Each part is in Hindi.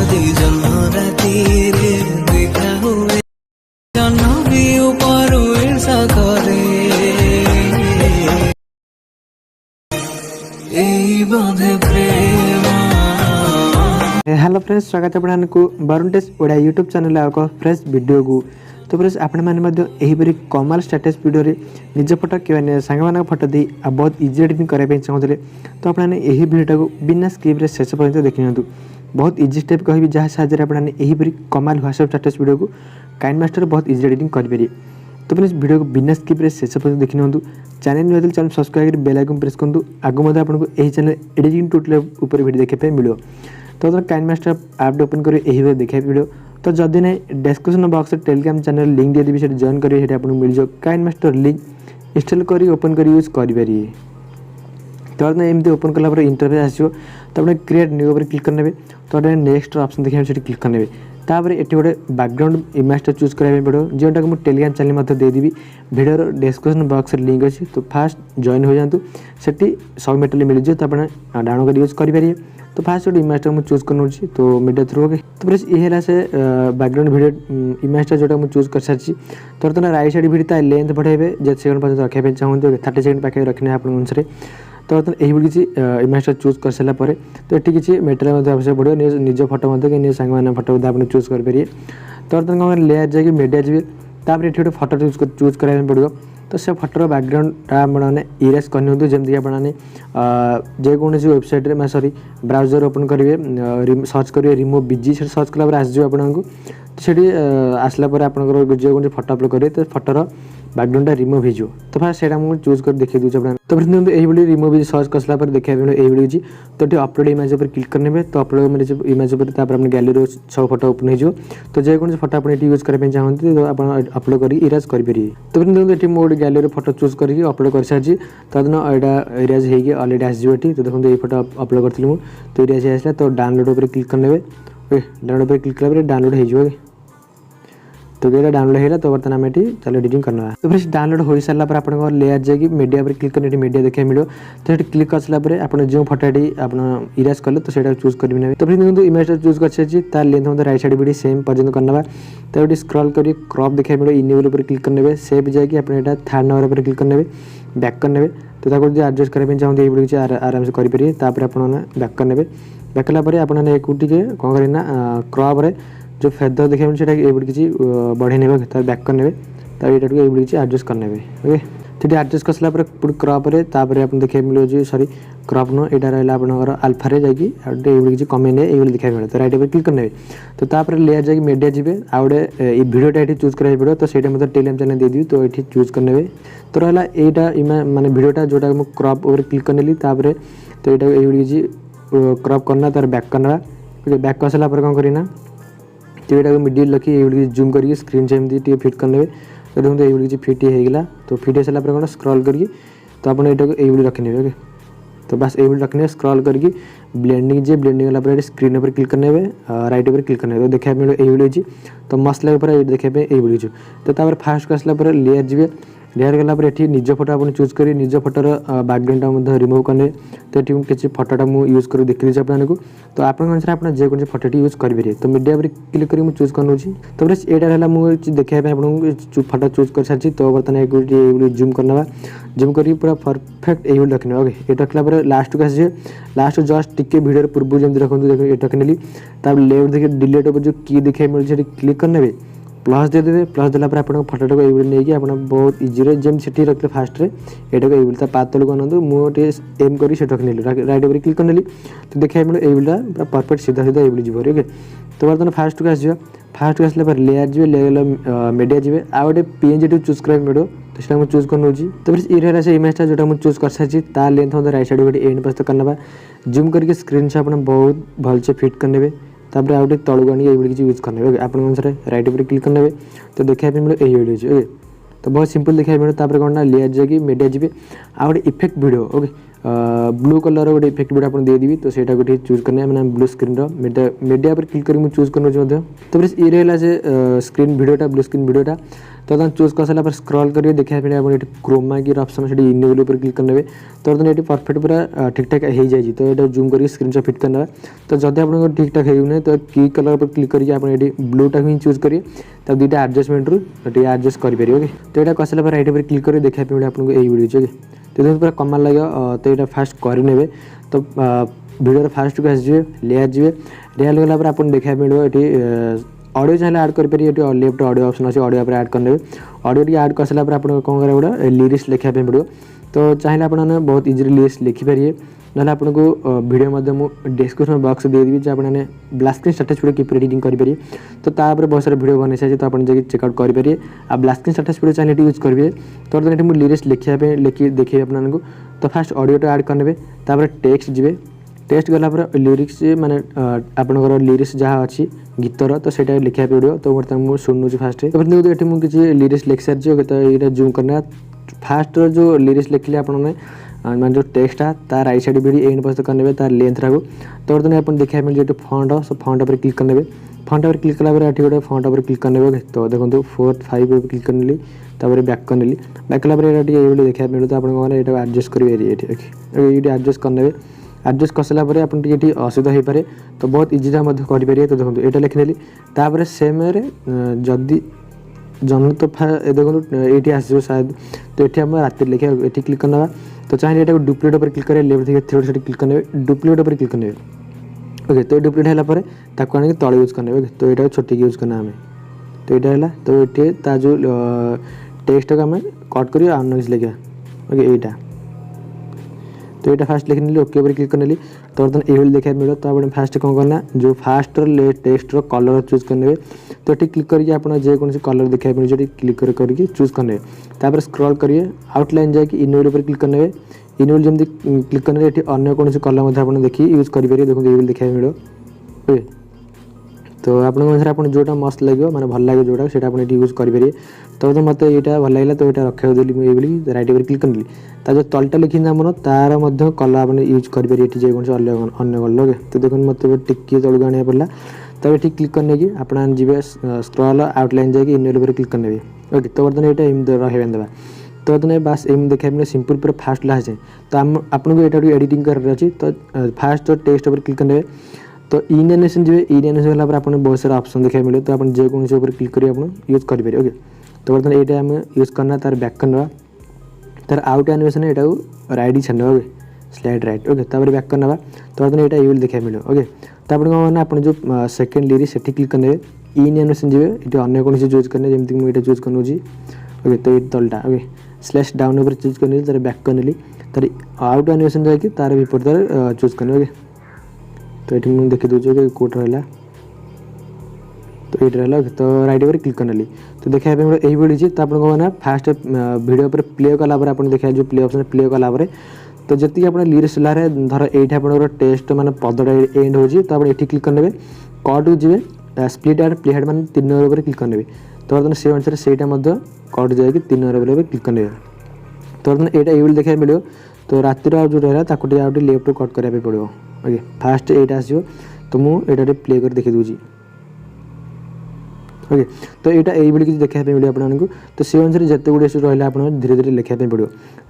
जदि जन्म राति रे देखा हुए जन्म भी ऊपर ईर्षा करे एई बोधे प्रेम। हेलो फ्रेंड्स, स्वागत है आपको बारुन टेक ओडिया यूट्यूब चैनल एक फ्रेश वीडियो को। तो फ्रेंड्स आपण मैंने यहीपरि कमाल स्टेटस वीडियो निज फोटो कि सांग फोटो दी बहुत इजी एडिटिंग करने चाहते तो आपने यही वीडियो को बिना स्क्रिप्ट शेष पर्यटन देखी नियंतु। बहुत इजी स्टेप कहि जहाँ साहय आपने यहीपरि कमाल व्हाट्सएप स्टेटस वीडियो को काइनमास्टर बहुत इजी एडिटिंग करेंगे। तो फ्रेंड्स वीडियो को बिना स्क्रिप्ट शेष पर्यटन देखी नियंतु। चैनल न्यू चैनल सब्सक्राइब कर बेल आइकन प्रेस करूँ। आगो आपको यही चैनल एडिटिंग ट्यूटोरियल ऊपर वीडियो देखा मिलो। तो काइनमास्टर ऐप ओपन कर यही देखा वीडियो। तो जदि ना description box Telegram channel link दे देवी से जॉइन करेंगे आपको मिल जाए काइनमास्टर लिंक इंस्टॉल कर ओपन कर यूज करेंगे। तो एमती ओपन कला इंटरफेस आसो तो आपने क्रिएट न्यू ऊपर क्लिक करने तो नेक्स्ट ऑप्शन देखिए से क्लिक करने तापर ये गोटे बैकग्राउंड इमेज चूज कराया पड़ो जोटा को मुझे टेलीग्राम चैनल देदेवी वीडियो डिस्क्रिप्शन बॉक्स लिंक अच्छी। तो फास्ट जॉइन हो जातु से सब मेटेरियल मिल जाए तो आप डाउनलोड कर यूज करेंगे। तो फास्ट गोटे इमेज मुझे चूज कर तो मीडिया थ्रू ओके। तो प्लस ये से बैकग्राउंड वीडियो इमेज जोटा मुझे चूज कर सारी तो राइट साइड वीडियो लेंथ बढ़ेबे जे सेकंड पर्यटन रखा चाहते 30 सेकंड पाखे रखने आप अनुसार। तो यही किसी इमेज चूज कर सारापर तो ये किसी मेटेरियल आवश्यक पड़ो निज फोटो कि सांग फोटो आप चूज करेंगे। तो कौन लेयर जाकि मीडिया जी तापर ये गोटे फोटो चूज कराया पड़ो। तो से फोटोर बैकग्राउंड आपने इरेज करनी जमीक आपने जेकोसी वेबसाइट में सॉरी ब्राउजर ओपन करेंगे सर्च करेंगे रिमूव बीजी से सर्च कला आसो आपको। तो आसला आपंकर जो फोटो अपलोड करेंगे तो फोटोर बैकग्राउंड रिमूव हो। तो फास्ट से मुझे चूज कर देखिए दूसरे आप। तो फिर यही रिमूव सर्च कर देखा यही तो ये अपलोड इमेज पर क्लिक करने तो अपलोड इमेज पर अपने गैलरी सब फोटो ओपन हो। तो जेकोसी फोटो आप यूज करने चाहते तो आप अपलोड कर इरेज करेंगे। तो फिर ये मोड गैलरी फोटो चूज करके अपलोड कर सारी तो यहाँ इरेज हो अलरेडी आसो। तो देखो ये फोटो अपलोड करी तो इरेज आसला। तो डाउनलोड पर क्लिक करने डाउनलोड पर क्लिक कला डाउनलोड हो। तो ये डाउनलोड होगा तो बर्तमान आम ये चलो एडिटिंग करना। तो फिर डाउनलोड हो सारा पर आप लेयर जाकि मीडिया पर क्लिक करने मीडिया देखा मिलो। तो ये क्लिक कर सारापर आप जो फोटोटी आप इरेज कले तो सही चूज करेंगे। तो फिर देखो इमेज चूज कर सारी तार लेंथ मतलब राइट साइड वीडियो सेम पर्यटन करना। तो ये स्क्रॉल कर क्रॉप देखा मिलो इनेबल पर क्लिक करने सेव जाकि आप थर्ड नंबर पर क्लिक करने बैक करने। तो एडजस्ट करने चाहते ये किसी आराम से करेंगे। तापर आप बैक करने बैक कलापर आपने एक कौन करना क्रॉप जो फेदर देखा ये किसी बढ़े ने बैक करने तो ये किसी एडजस्ट करने ओके। तो एडजस्ट कर सारापर पूरी क्रॉप आप देखा मिले जो सॉरी क्रॉप नो यहाँ रहा आपंकर आल्फारे जाकि किसी कमेंगे ये देखा मिले। तो राइट पर क्लिक करने तो तापर लेयर जाकि मीडिया जी आ गए वीडियोटा ये चूज कराया पड़ो। तो सहीटा मतलब टेलीग्राम चैनल देदेवी तो ये चूज करने तो रहा यहाँ माने वीडियोटा जोटा मुझे क्रॉप ओवर क्लिक करने तापर तो यहाँ ये किसी क्रॉप करना तार बैक करना बैक कर सारापर कौन करना तो यहाँ मिडिल रखी ये जूम करके स्क्रीन से एमती फिट करने। तो देखो ये किसी फिट होगा। तो फिट हो सारापर कौन स्क्रॉल करके तो आप ये रखने ओके। तो बस ये रखने स्क्रॉल करके ब्लेंडिंग जे ब्लेंडिंग वाला स्क्रीन पर क्लिक करने राइट पर क्लिक करने तो देखा मिले ये तो मस्त लगे देखा ये। तो फास्ट कर सारापर लेयर जी लेयर गलापर ये निज फोटो आप चूज कर निज फोटोर बैकग्राउंड रिमूव करने। तो ये किसी फोटोटा मुझे यूज कर देखी देती आपको। तो आप अनुसार आप जेकोसी फोटोटी यूज करेंगे। तो मीडिया पर क्लिक कर चूज कर तो बस यहाँ मुझे देखापी आपको फोटो चूज कर सारी। तो बर्तमान ये जूम करना जूम कर पूरा परफेक्ट ये रखने ओके। ये रखला लास्ट को आस लास्ट जस्ट टिके भिडियो पूर्व जमी रखते देखो ये रखने तब लेफ्ट देखिए डिलीट पर जो की देखा मिले क्लिक करने प्लस देदेवे प्लस देलापर आप फोटोटा को ये नहीं आप बहुत इजी जमी से रखते फास्ट यहाँ को ये पात तक बनू मुझे एम कर रखने राइट पर क्लिक करने तो देखा मिले ये पूरा परफेक्ट सीधा सीधा ये जीव ओके। तो बर्तमान फास्ट को आस फास्ट को आसला लेयर जी लेयर मीडिया जी आ गए पीएनजी चूज कर मिलो तो सीटा मुझे चूज कर। तो फिर ये रहा से इमेजटा जो मुझे चूज कर सारी तार लेंथ मतलब राइट साइड वीडियो एंड पर्यटन करना जूम करके स्क्रीन से आप बहुत भलसे फिट करने तापर आउटे तलू आनी ये किसी यूज करने ओके। आप राइट पर क्लिक करने तो देखा मिले यही वीडियो ओके। तो बहुत सिंपल देखा मिले तापर कौन ना लेयर जाकि मीडिया जी आ गए effect video okay blue colour गोटे इफेक्ट वीडियो आप देदेवी तो सहीटा गोटे चूज करने मैंने ब्लू स्क्रीन मीडिया पर क्लिक कर चूज कर तो ये रहा से स्क्रीन वीडियोटा ब्लू स्क्रीन वीडियोटा तो बर्तमान चूज कर सारा स्क्रॉल करेंगे देखा ये क्रोमा की ऑप्शन से इनेबल पर क्लिक करने तो बर्तमान ये परफेक्ट पूरा ठीक ठाक हो जाए तो ये जूम कर स्क्रीन फिट करने तो जब आप ठीक ठाक हो तो की कलर पर क्लिक करके ब्लूटा ही चूज करेंगे तो दुईटा एडजस्टमेंट रू एडजस्ट करेंगे ओके तो यहाँ कर सारा राइट पर क्लिक करेंगे देखा मिले आपको यही वीडियो ओके तो देखो पूरा कमाल लगे तो यहाँ फास्ट करे तो वीडियो फास्ट को आसवे लेयर जी लेयर गला आप देखा मिले ये ऑडियो चाहिए ऐड करेंगे ये लेफ्ट ऑडियो ऑप्शन अच्छे ऑडियो पर ऐड करने ऑडियो टी ऐड कर सारा आप कौन करेंगे गोटे लिरिक्स लिखा पड़ो तो चाहिए आपने बहुत इजिली लिरिक्स लिखिपारे ना आपको वीडियो मुझे डिस्क्रिप्शन बॉक्स देदेवी जो आपने ब्लैक स्क्रीन स्टेटस वीडियो किपर एडिटिंग करेंगे तो तापर बहुत सारा वीडियो बन सारी तो आप चेकआउट करेंगे आ ब्लैक स्क्रीन स्टेटस वीडियो चाहिए यूज करेंगे तो ये मुझे लिरिक्स लिखापी लिखी देखिए आपको तो फास्ट ऑडियो तो ऐड करने तापर टेक्स्ट जी टेक्स्ट गला लिरिक्स माने आपनकर लिरिक्स जहाँ अच्छी गीतर तो सहीटा लिखा पड़ो तो बर्तमान मुझे शुणुची फास्ट तो ये मुझे किसी लिरिक्स लिखि सारी तो ये जूम करना फास्ट जो लिरिक्स लिखिले आपने मान जो टेक्स्ट ता राइट साइड भी एंड पर्यंत करने तार लेंथ रखो तो बर्तमान आप देखा मिले जो फॉन्ट सो फॉन्ट पर क्लिक करने फॉन्ट पर क्लिक कला गोटे फॉन्ट पर क्लिक करने तो देखो 4 5 पर क्लिक करने बैक करने बैक कला देखा मिले तो आप एडजस्ट करेंगे ये एडजस्ट करने एडजस्ट कर सारापर आप असुविधा हो पारे तो बहुत इजिली करेंगे तो देखो ये लिखिदेली तापर सेम जदि जन तो देखो ये आसो शायद तो ये आम रात लिखा ये क्लिक करना तो चाहिए ये डुप्लीकेट पर क्लिक करें लेफ्ट दिखे थ्री से क्लिक करने डुप्लीकेट पर क्लिक करने ओके तो डुप्लीकेट है आने तले यूज करने ओके तो ये छोटी यूज करना आम तो यहाँ है तो ये जो टेक्स्ट को आम कट कर आने लिखा ओके यहाँ तो ये फास्ट लिख नी ओके पर क्लिक करने तो बर्तमान ये देखा मिले तो आप फास्ट कौन करना जो फास्ट टेक्स्ट कलर चूज करने तो ये क्लिक करके आप जेकोसी कलर देखा मिले क्लिक करके चूज करने तापर स्क्रॉल करिए आउटलाइन जाकि इनेबल पर क्लिक करने इनेबल जमी क्लिक करने अन्य कौन कलर आप देखिए यूज करेंगे देखो ये देखा मिले ओके तो आप जोटा मस्त लगे मैंने भल लगे जोटा से यूज करेंगे तो मतलब यहाँ भल लगे तो यहाँ रखा देली मुझे राइट पर क्लिक करनी जो तलटा लिखी मन तार कलर आप यूज करेंगे जेकोसी अन्य कलर ओके तो देखो मतलब टिकी तलू आने पड़ा तो ये क्लिक करने की आप जी स्क्रॉल आउटलाइन जाकि इनेबल पर क्लिक करने ओके तो बर्तमान ये रहा देवा तो बर्तमान बास एम देखा मिले सिंपल पूरा फास्ट लास्ट जाए तो आपको यहाँ एडिटिंग कर अच्छी तो फास्ट टेक्स्ट पर क्लिक करने तो इन एनिमेशन जी इन एनिमेशन गला आप बहुत सारा ऑप्शन देखा मिले तो आप जेकोसी क्लिक कर यूज करेंगे ओके तो बर्तमान ये आम यूज करना तार बैक करना तार आउट एनिमेशन यहाँ राइट छाड़ा ओके स्लाइड राइट ओके तापर बैक करना तो बर्तमान यहाँ ये देखा मिले ओके तो आप जो सेकेंड लिरिक्स से क्लिक करने इन एनिमेशन जी ये अन्य कौन यूज करने जमीक मुझे चूज कर ओके तो ये तलटा ओके स्लैश डाउन पर चूज करने तार बैक करने तार आउट एनिमेशन जाकि तार विपरीत तार चूज करने ओके तो ये मुझे देखी दूसरे कोट रहा तो ये रहा तो राइट पर क्लिक करने तो देखा यही मिली तो आपको फास्ट वीडियो पर प्ले कला आप देखा जो प्ले ऑप्शन प्ले कला तो जी आप लिरिक्स लारे धर ये आप टेस्ट माने पदटा एंड हो तो आप ये क्लिक करने कट को जी स्प्लिट एड प्ले हेड मैंने 3 नंबर पर क्लिक करने तो बर्तमान से अनुसार से कट जाए 3 नंबर पर क्लिक करने तो बर्तमान यहाँ ये देखा मिले तो रातिर जो रहा लेफ्ट कट कराया पड़ो ओके फास्ट यहाँ आसो तो मुझे प्ले कर देखी दूसरी ओके तो यहाँ ये किसी देखा मिले आपको तो से अनुसार जिते गुड़े रहा आप धीरे धीरे लिखापी पड़ो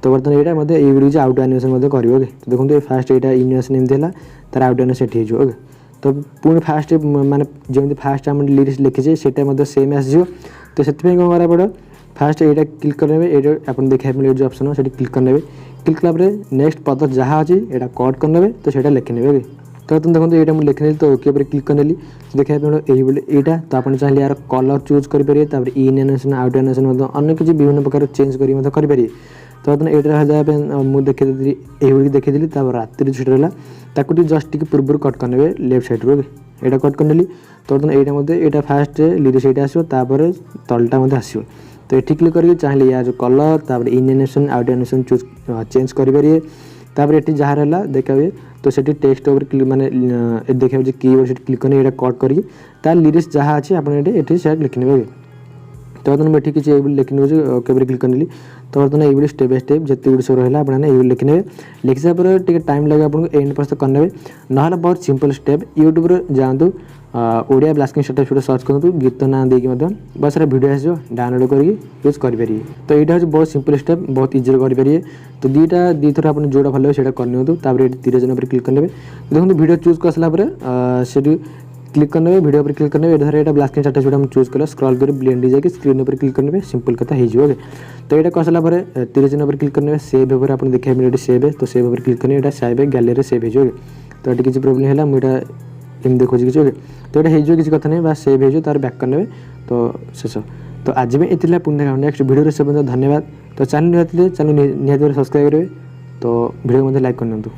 तो बर्तमान यहाँ मतलब ये आउट एनिमेशन करेंगे ओके तो देखो फास्ट यहाँ इनिमेशन एमती है तार आउट एनिमेशन ये हो ओके तो पुणी फास्ट माने जमी फास्ट आम लिरिक्स लिखीचे से सेम आसो तो से कौन करा पड़ो फास्ट यहाँ क्लिक करने ये आप देखा मिले जो ऑप्शन से क्लिक करने क्लिक कला नेक्स्ट पद जहाँ अच्छी यहाँ कट करने तो से लिखने ओके तो तुम देखो ये मुझे लिखने तो ओके पर क्लिक करने देखा यहाँ तो आप चाहिए यार कलर चूज करेंगे इन एनिमेशन आउट एनिमेशन अन्य किसी विभिन्न प्रकार चेंज करेंगे तो बर्तमान ये रहा मुझे देखी ये देखी रात छुट्टी रहा जस्ट टी पूर्व कट करने लेफ्ट साइड रू यहाँ कट करने तो बर्तमान यहाँ फास्ट लिरिक्स ये आसो तलटा आसो तो ये क्लिक करके चाहिए यार जो कलर इन animation out animation choose change करेंगे ये जहाँ रहा देखा हुए तो से टेक्स्ट माने देखा कीबोर्ड से क्लिक करने यहाँ कट करके तार लिरिक्स जहाँ अच्छी आप ये लिखने ओके तो बर्तमान मुझे किसी लिखी नौ ओके क्लिक करनी तो बर्तमान ये स्टेप बाय स्टेप जिते गुड सब रहा आपने ये लिखने लिखी सारा टे टाइम लगे आपको एंड पर्यंत करने ना बहुत सिंपल स्टेप यूट्यूब जातु ओडिया ब्लास्टिंग स्टार्टअप सर्च करूँ गीत ना देकी बहुत सारा वीडियो आस डाउनलोड करके यूज करेंगे तो यहाँ हूँ बहुत सिंपल स्टेप बहुत इजी करेंगे तो दी थर आप जोड़ा भल लगे करनी तीर जन पर क्लिक करने देखो वीडियो चूज कर सारा से क्लिक करने वीडियो पर क्लिक करने धर यहाँ ब्लास्टिंग स्टार्टअप जो चूज कला स्क्रॉल कर ब्लेंड जाए स्क्रीन पर क्लिक करने सिंपल कथा हो तो यहाँ कर सारा तीर चिन्ह पर क्लिक करने सेव होकर आप देखिए मिले सेव है तो सेव पर क्लिक करने यहाँ सेव गैलरी सेव हो तो ये किसी प्रोब्लेम है मुझे एम देखो किसी तो यहाँ हो किसी कथा नहीं बस सेव हो तार बैक करने तो शेष तो आज भी ये पुण्य नेक्स्ट वीडियो से धन्यवाद तो चैनल निहाती चैनल निहाती सब्सक्राइब करेंगे तो वीडियो लाइक करनी।